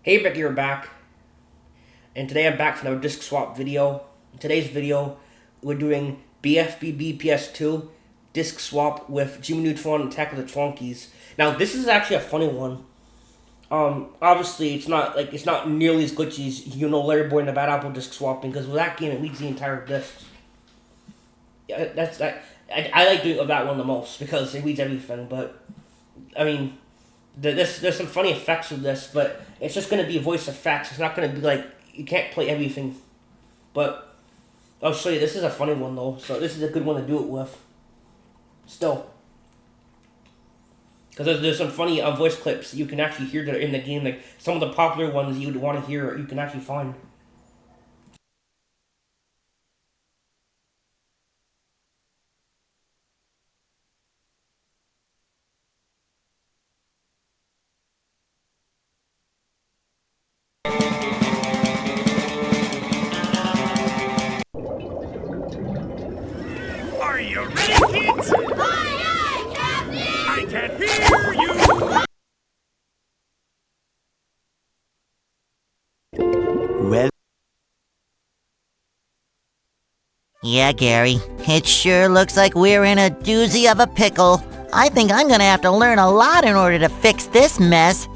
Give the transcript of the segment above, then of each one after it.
Hey Becky, you're back. And today I'm back for another disc swap video. In today's video, we're doing bfbd PS2 disc swap with Jimmy Neutron Attack of the Twonkies. Now this is actually a funny one. Obviously it's not nearly as glitchy as Larry Boy and the Bad Apple disc swapping, because with that game it leads the entire disc. Yeah, that's that. I like doing that one the most because it leads everything. But I mean, there's some funny effects with this, but it's just gonna be voice effects. It's not gonna be like, you can't play everything. But I'll show you. This is a funny one though, so this is a good one to do it with. Still, because there's some funny voice clips you can actually hear that are in the game. Like some of the popular ones you would want to hear, you can actually find. Are you ready, kids? Aye, aye, Captain! I can't hear you! Well, yeah, Gary. It sure looks like we're in a doozy of a pickle. I think I'm gonna have to learn a lot in order to fix this mess.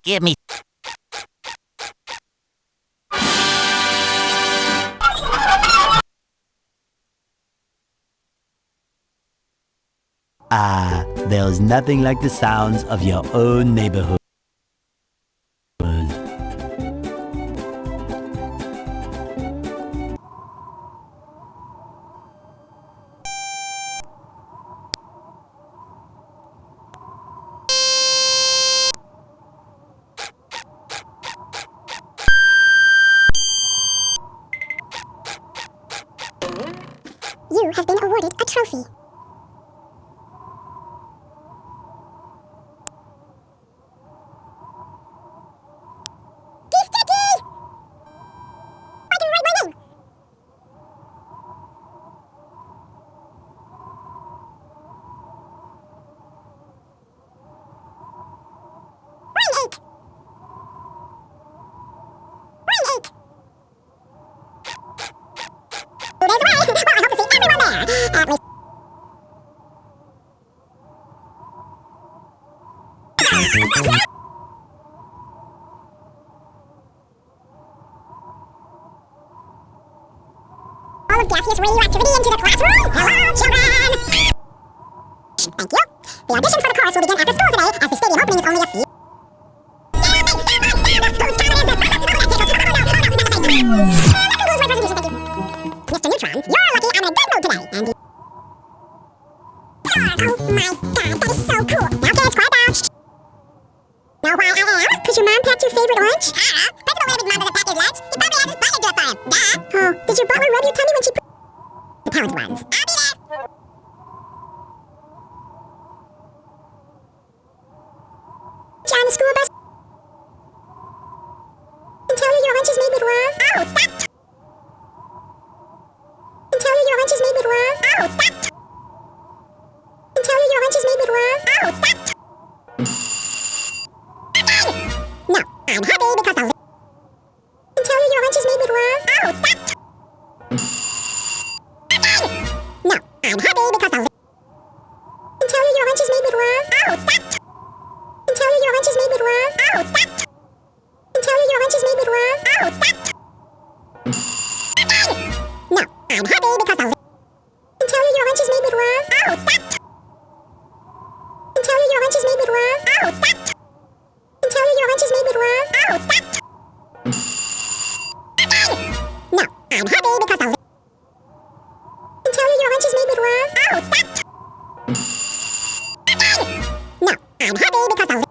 Give me. There's nothing like the sounds of your own neighborhood. You have been awarded a trophy. All of gaseous radioactivity into the classroom? Hello, children! Thank you. The audition for the chorus will begin after school today, as the stadium opening is only a few... Mr. Neutron, you're lucky I'm in a good mood today, and... Oh my god, that is so cool! Now kids, quiet down! Now why I am? Cause your mom packed your favorite lunch? Principal Rabbit's mom doesn't pack his lunch. He probably has his butler do it for him. Duh! Oh, did your butler rub your tummy when she put... The talented ones. I'll be there! on the school bus and tell you your lunch is made with love? Oh, stop! And tell you your lunch is made with love? Oh, stop! And tell you your lunch is made with love? Oh, stop! No, I'm happy because the and tell you your lunch is made with love? Oh, stop! No, I'm happy because the and tell you your lunch is made with love? Oh, stop! And tell you your lunch is made with love? Oh, stop! And tell you your lunch is made with love? Oh, stop! No, I'm happy because the and tell you your lunch is made with love? Oh, stop! And tell you your lunch is made with love? Oh, stop! And tell you your lunch is made with love? Oh, stop! No, I'm happy because the and tell you your lunch is made with love? Oh, stop! No, I'm happy because the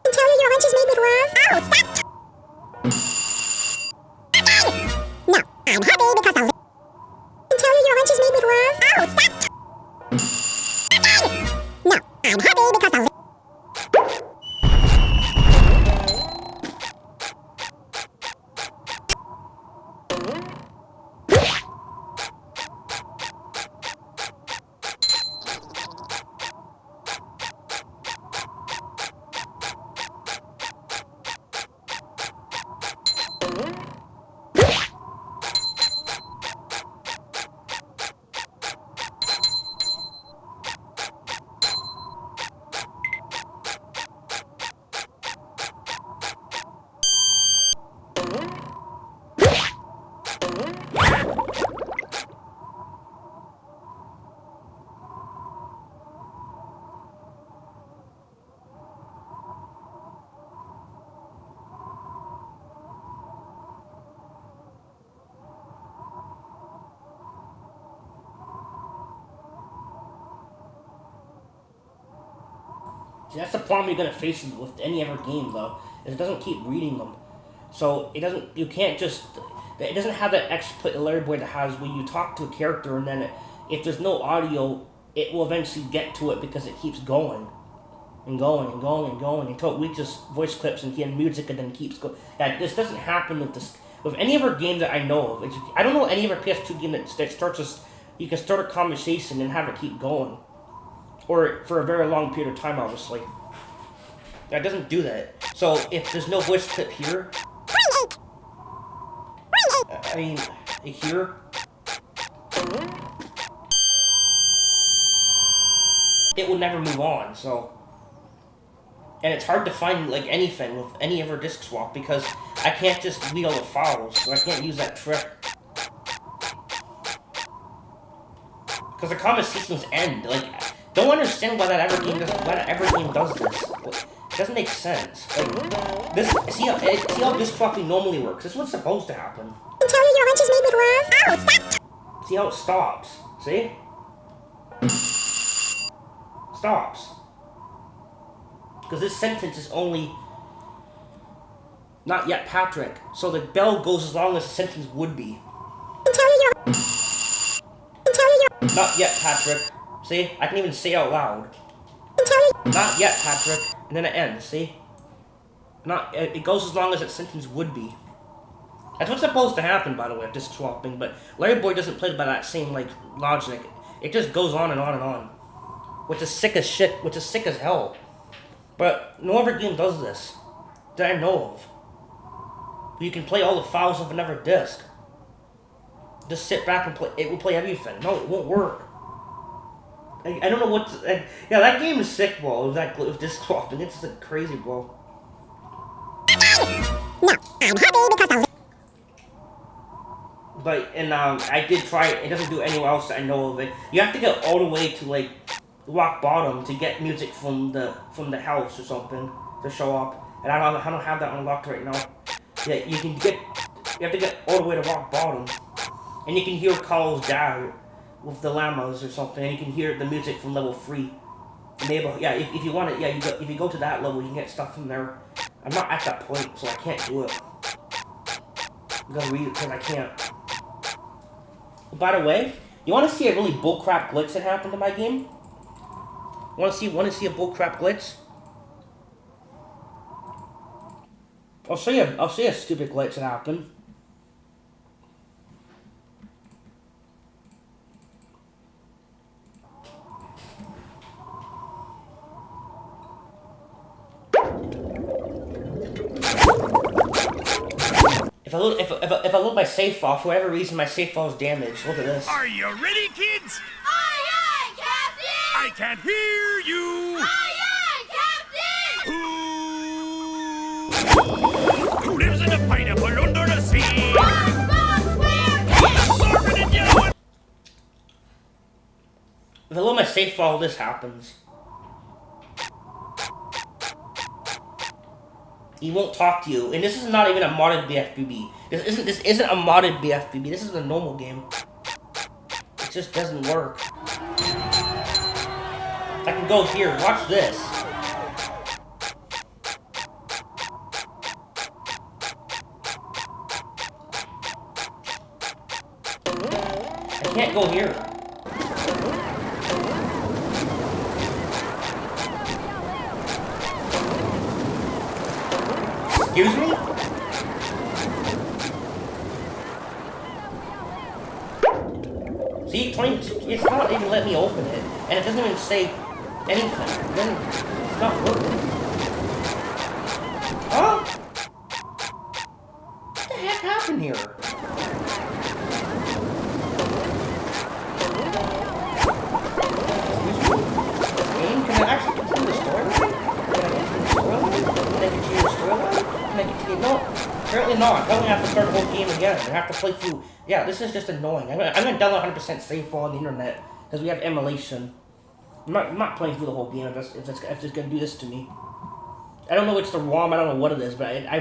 and tell you your lunch is made with love? Oh, stop! No, I'm happy because the and tell you your lunch is made with love? Oh, stop! No, I'm happy because the See, that's the problem you're gonna face with any other game, though. Is it doesn't keep reading them, so it doesn't. You can't just. It doesn't have that explicit alert board that has when you talk to a character and then if there's no audio, it will eventually get to it because it keeps going and going and going and going until it reaches voice clips and again music and then keeps going. Yeah, this doesn't happen with this with any other game that I know of. I don't know any other PS2 game that starts us. You can start a conversation and have it keep going. Or for a very long period of time, obviously. That doesn't do that. So if there's no voice clip here, I mean, here, it will never move on. So, and it's hard to find like anything with any other disc swap because I can't just read all the files, so I can't use that trick. Because the conversations end like. Don't understand why that ever game does this. It doesn't make sense. Like this. See how disc swapping normally works. This is what's supposed to happen. and tell you your lunch is made with love? Oh, stop! See how it stops. See? Stops. Because this sentence is only not yet Patrick. So the bell goes as long as the sentence would be. and tell you your Not yet Patrick. See? I can even say out loud. and tell you Not yet, Patrick. And then it ends, see? It goes as long as its sentence would be. That's what's supposed to happen, by the way, of disc swapping, but Larry Boy doesn't play by that same, like, logic. It just goes on and on and on. Which is sick as shit, which is sick as hell. But no other game does this. That I know of. You can play all the files of another disc. Just sit back and play. It will play everything. No, it won't work. I don't know what. Yeah, that game is sick, bro. With disc swapping, it's like crazy, bro. no, I'm happy because the But I did try it. It doesn't do anywhere else that I know of it. You have to get all the way to like rock bottom to get music from the house or something to show up. And I don't have that unlocked right now. Yeah, you have to get all the way to rock bottom, and you can hear Carl's dad with the llamas or something, and you can hear the music from level 3. Maybe, yeah, if you want it, yeah, if you go to that level, you can get stuff from there. I'm not at that point, so I can't do it. I'm gonna read it because I can't. By the way, you want to see a really bullcrap glitch that happened in my game? Want to see a bullcrap glitch? I'll show you a stupid glitch that happened. If I load my save file, for whatever reason my save file is damaged. Look at this. Are you ready, kids? Aye, aye, Captain! I can't hear you! Aye, aye, Captain! Who lives in a pineapple under the sea? SpongeBob SquarePants! Sorbet and yellow and If I load my save file, this happens. He won't talk to you, and this is not even a modded BFBB. This isn't a modded BFBB. This is a normal game. It just doesn't work. I can go here. Watch this. I can't go here. Excuse me? See, it's not even letting me open it, and it doesn't even say anything. It's not working. Huh? What the heck happened here? Excuse me? Game, can I actually continue the storyline? Can I continue the storyline? Can I continue? No, apparently not. I only have to start the whole game again. I have to play through. Yeah, this is just annoying. I'm gonna download 100% save file on the internet because we have emulation. I'm not playing through the whole game if it's gonna do this to me. I don't know if it's the ROM. I don't know what it is, but I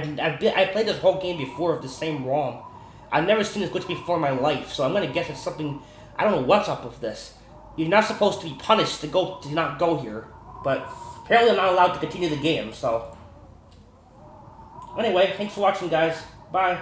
played this whole game before with the same ROM. I've never seen this glitch before in my life, so I'm gonna guess it's something. I don't know what's up with this. You're not supposed to be punished to not go here, but apparently I'm not allowed to continue the game. So. Anyway, thanks for watching, guys. Bye.